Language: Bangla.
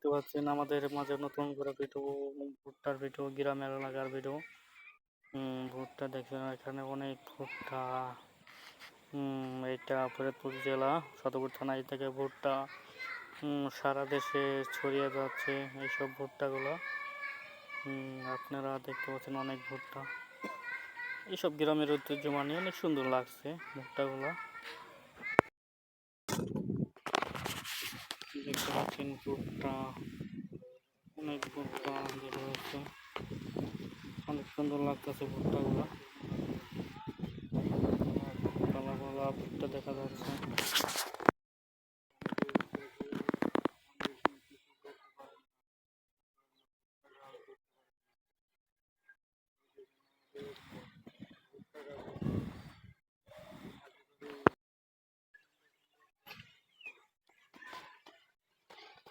দেখতে পাচ্ছেন আমাদের মাঝে নতুন করে ভিডিও, ভুট্টার ভিডিও, গ্রামের এলাকার ভিডিও। ভুট্টা দেখেন এখানে অনেক ভুট্টা। এটা ফরিদপুর জেলা সদরপুর থানায় থেকে ভুট্টা সারা দেশে ছড়িয়ে যাচ্ছে এইসব ভুট্টাগুলো। আপনারা দেখতে পাচ্ছেন অনেক ভুট্টা। এইসব গ্রামের ঐতিহ্য মানে অনেক সুন্দর লাগছে ভুট্টাগুলো। দেখতে পাচ্ছেন ভুট্টা, অনেক ভুট্টা যেটা হচ্ছে অনেক সুন্দর লাগতেছে ভুট্টাগুলো। কালা কালা ভুট্টা দেখা যাচ্ছে।